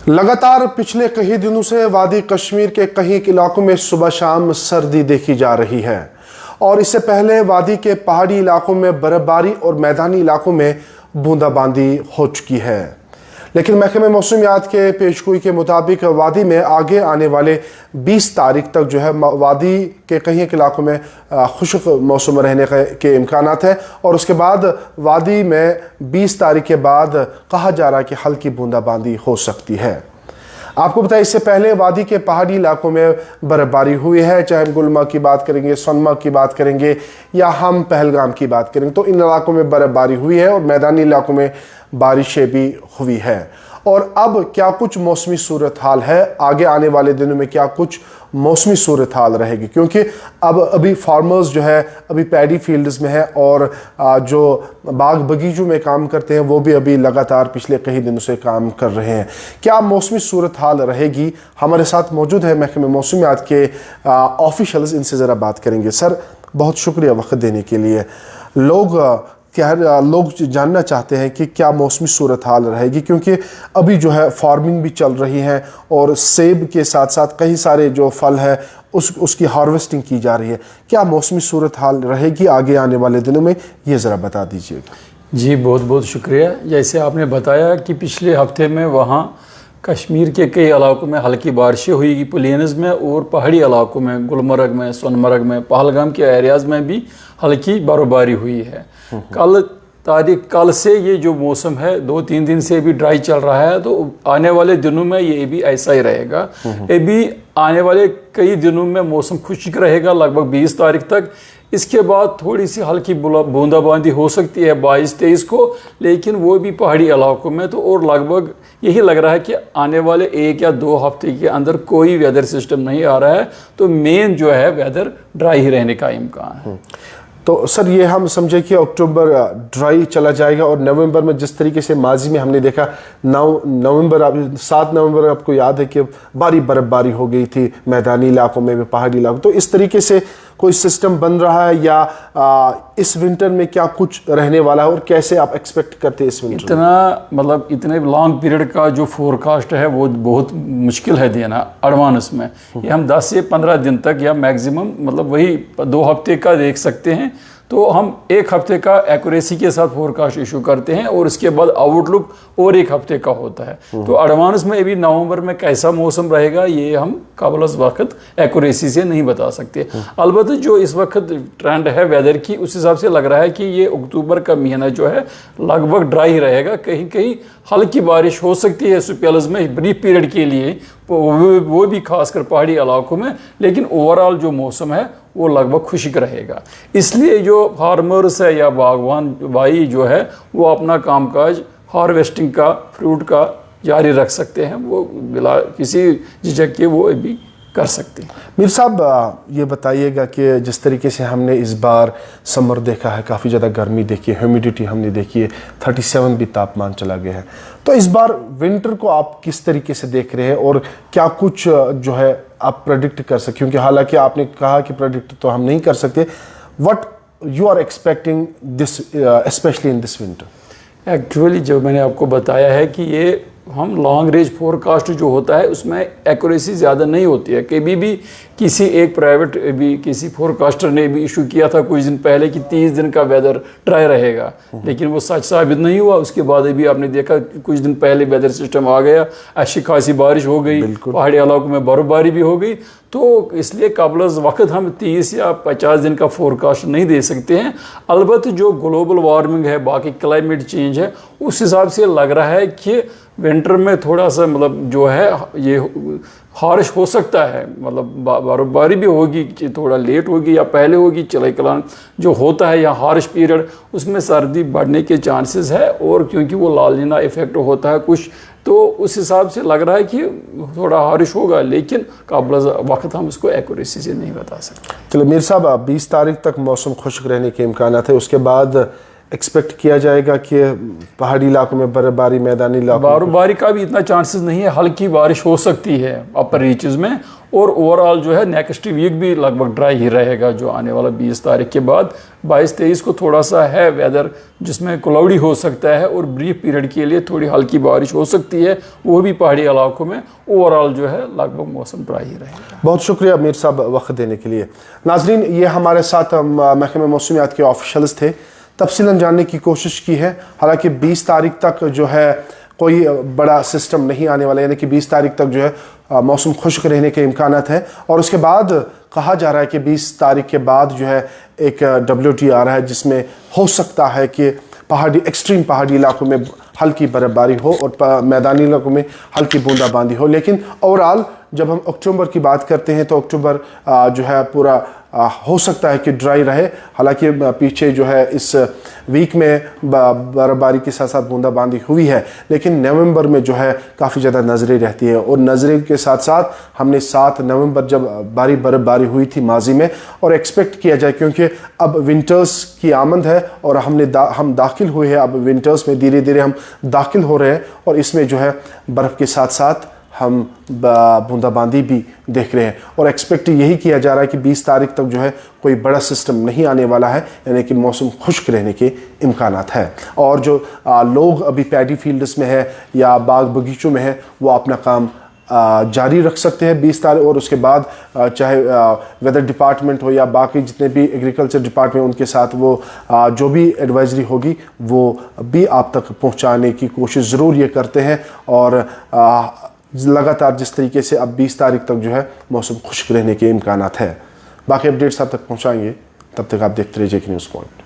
लगातार पिछले कई दिनों से वादी कश्मीर के कई इलाकों में सुबह शाम सर्दी देखी जा रही है और इससे पहले वादी के पहाड़ी इलाकों में बर्फबारी और मैदानी इलाकों में बूंदाबांदी हो चुकी है। लेकिन महकमे मौसमियात के पेशगोई के मुताबिक वादी में आगे आने वाले 20 तारीख तक जो है वादी के कई इलाकों में खुश्क मौसम रहने के इम्कानात है और उसके बाद वादी में 20 तारीख के बाद कहा जा रहा है कि हल्की बूंदाबांदी हो सकती है। आपको बताएं, इससे पहले वादी के पहाड़ी इलाकों में बर्फबारी हुई है, चाहे हम गुलमर्ग की बात करेंगे, सोनमर्ग की बात करेंगे या हम पहलगाम की बात करेंगे, तो इन इलाकों में बर्फबारी हुई है और मैदानी इलाकों में बारिशें भी हुई है। और अब क्या कुछ मौसमी सूरत हाल है, आगे आने वाले दिनों में क्या कुछ मौसमी सूरत हाल रहेगी, क्योंकि अब अभी फार्मर्स जो है अभी पैडी फील्ड्स में है और जो बाग बगीचों में काम करते हैं वो भी अभी लगातार पिछले कई दिनों से काम कर रहे हैं। क्या मौसमी सूरत हाल रहेगी? हमारे साथ मौजूद है महकमे मौसमियात के ऑफिशल्स, इनसे ज़रा बात करेंगे। सर, बहुत शुक्रिया वक्त देने के लिए। लोग जानना चाहते हैं कि क्या मौसमी सूरत हाल रहेगी, क्योंकि अभी जो है फार्मिंग भी चल रही है और सेब के साथ साथ कई सारे जो फल है उसकी हार्वेस्टिंग की जा रही है। क्या मौसमी सूरत हाल रहेगी आगे आने वाले दिनों में, ये ज़रा बता दीजिएगा। जी बहुत बहुत शुक्रिया। जैसे आपने बताया कि पिछले हफ्ते में वहाँ कश्मीर के कई इलाकों में हल्की बारिशें हुई, प्लेन्स में और पहाड़ी इलाकों में गुलमर्ग में, सोनमर्ग में, पहलगाम के एरियाज़ में भी हल्की बर्फबारी हुई है। कल से ये जो मौसम है 2-3 दिन से भी ड्राई चल रहा है, तो आने वाले दिनों में ये भी ऐसा ही रहेगा। ये भी आने वाले कई दिनों में मौसम खुश्क रहेगा लगभग 20 तारीख तक। इसके बाद थोड़ी सी हल्की बूंदाबांदी हो सकती है 22-23 को, लेकिन वो भी पहाड़ी इलाकों में। तो और लगभग यही लग रहा है कि आने वाले 1 या 2 हफ्ते के अंदर कोई वेदर सिस्टम नहीं आ रहा है, तो मेन जो है वेदर ड्राई ही रहने का इम्कान है। तो सर, ये हम समझे कि अक्टूबर ड्राई चला जाएगा और नवंबर में जिस तरीके से माजी में हमने देखा 7 नवंबर आपको याद है कि बर्फबारी हो गई थी मैदानी इलाकों में, पहाड़ी इलाकों, तो इस तरीके से कोई सिस्टम बन रहा है या इस विंटर में क्या कुछ रहने वाला है और कैसे आप एक्सपेक्ट करते हैं इस विंटर? इतने लॉन्ग पीरियड का जो फोरकास्ट है वो बहुत मुश्किल है देना एडवांस में। ये हम 10 से 15 दिन तक या मैक्सिमम वही 2 हफ्ते का देख सकते हैं। तो हम 1 हफ्ते का एक्यूरेसी के साथ फोरकास्ट इशू करते हैं और उसके बाद आउटलुक और 1 हफ्ते का होता है। तो एडवांस में अभी नवंबर में कैसा मौसम रहेगा ये हम काबिल वक्त एक्यूरेसी से नहीं बता सकते। अलबत्ता जो इस वक्त ट्रेंड है वेदर की, उस हिसाब से लग रहा है कि ये अक्टूबर का महीना जो है लगभग ड्राई रहेगा। कहीं कहीं हल्की बारिश हो सकती है स्पेल्स में ब्रीफ पीरियड के लिए, वो भी खासकर पहाड़ी इलाकों में, लेकिन ओवरऑल जो मौसम है वो लगभग खुश्क रहेगा। इसलिए जो फार्मर्स है या बागवान भाई जो है वो अपना कामकाज हार्वेस्टिंग का, फ्रूट का जारी रख सकते हैं, वो बिला किसी झिझक के वो भी कर सकते हैं। मीर साहब, ये बताइएगा कि जिस तरीके से हमने इस बार समर देखा है, काफ़ी ज़्यादा गर्मी देखी है, ह्यूमिडिटी हमने देखी है, 37 भी तापमान चला गया है, तो इस बार विंटर को आप किस तरीके से देख रहे हैं और क्या कुछ जो है आप प्रेडिक्ट कर सकते? क्योंकि हालांकि आपने कहा कि प्रेडिक्ट तो हम नहीं कर सकते, what you are expecting this specially in this winter? Actually जो मैंने आपको बताया है कि ये हम लॉन्ग रेंज फोरकास्ट जो होता है उसमें एक्यूरेसी ज़्यादा नहीं होती है। कभी भी किसी एक प्राइवेट भी किसी फोरकास्टर ने भी इशू किया था कुछ दिन पहले कि 30 दिन का वेदर ड्राई रहेगा, लेकिन वो सच साबित नहीं हुआ। उसके बाद भी आपने देखा कुछ दिन पहले वेदर सिस्टम आ गया, अच्छी खासी बारिश हो गई, पहाड़ी इलाकों में बर्फबारी भी हो गई। तो इसलिए काबिल वक्त हम 30 या 50 दिन का फोरकास्ट नहीं दे सकते हैं। अलबत्त जो ग्लोबल वार्मिंग है, बाकी क्लाइमेट चेंज है, उस हिसाब से लग रहा है कि विंटर में थोड़ा सा जो है ये हार्श हो सकता है, बर्फबारी भी होगी, थोड़ा लेट होगी या पहले होगी। चलाई कलान जो होता है या हार्श पीरियड, उसमें सर्दी बढ़ने के चांसेस है, और क्योंकि वो लालिना इफेक्ट होता है कुछ, तो उस हिसाब से लग रहा है कि थोड़ा हारिश होगा, लेकिन काबिल वक्त हम उसको एक्यूरेसी से नहीं बता सकते। चलो मीर साहब, 20 तारीख तक मौसम खुश्क रहने के इम्कान है, उसके बाद एक्सपेक्ट किया जाएगा कि पहाड़ी इलाकों में बर्फबारी, मैदानी इलाकों में बर्फबारी का भी इतना चांसेस नहीं है, हल्की बारिश हो सकती है अपर रीचेस में, और ओवरऑल जो है नेक्स्ट वीक भी लगभग ड्राई ही रहेगा। जो आने वाला 20 तारीख के बाद 22-23 को थोड़ा सा है वेदर जिसमें क्लाउडी हो सकता है और ब्रीफ पीरियड के लिए थोड़ी हल्की बारिश हो सकती है, वो भी पहाड़ी इलाकों में। ओवरऑल जो है लगभग मौसम ड्राई ही रहेगा। बहुत शुक्रिया मीर साहब वक्त देने के लिए। नाजरीन, ये हमारे साथ महकमे मौसमियात के ऑफिशल्स थे, तफसीलन जानने की कोशिश की है। हालांकि 20 तारीख तक जो है कोई बड़ा सिस्टम नहीं आने वाला, यानी कि 20 तारीख तक जो है मौसम खुश्क रहने के इम्कानात हैं, और उसके बाद कहा जा रहा है कि 20 तारीख के बाद जो है एक WT आ रहा है जिसमें हो सकता है कि एक्सट्रीम पहाड़ी इलाकों में हल्की बर्फबारी हो और मैदानी इलाकों में हल्की बूंदाबांदी हो। लेकिन ओवरऑल जब हम अक्टूबर की बात करते हैं तो अक्टूबर जो है पूरा हो सकता है कि ड्राई रहे। हालांकि पीछे जो है इस वीक में बर्फबारी के साथ साथ बूंदाबांदी हुई है, लेकिन नवंबर में जो है काफ़ी ज़्यादा नजरें रहती है, और नजरें के साथ साथ हमने 7 नवंबर जब भारी बर्फबारी हुई थी माजी में, और एक्सपेक्ट किया जाए क्योंकि अब विंटर्स की आमद है और हम दाखिल हुए हैं अब विंटर्स में, धीरे धीरे हम दाखिल हो रहे हैं, और इसमें जो है बर्फ़ के साथ साथ हम बूंदाबांदी भी देख रहे हैं, और एक्सपेक्ट यही किया जा रहा है कि 20 तारीख तक जो है कोई बड़ा सिस्टम नहीं आने वाला है, यानी कि मौसम खुश्क रहने के इम्कानात है। और जो लोग अभी पैडी फील्ड्स में है या बाग बगीचों में है, वो अपना काम जारी रख सकते हैं 20 तारीख, और उसके बाद चाहे वेदर डिपार्टमेंट हो या बाकी जितने भी एग्रीकल्चर डिपार्टमेंट, उनके साथ वो जो भी एडवाइजरी होगी वो भी आप तक पहुंचाने की कोशिश ज़रूर ये करते हैं। और लगातार जिस तरीके से अब 20 तारीख तक जो है मौसम खुश्क रहने के इम्कानात है, बाकी अपडेट्स आप तक पहुँचाएंगे। तब तक आप देखते रहिए जेके न्यूज़ पॉइंट।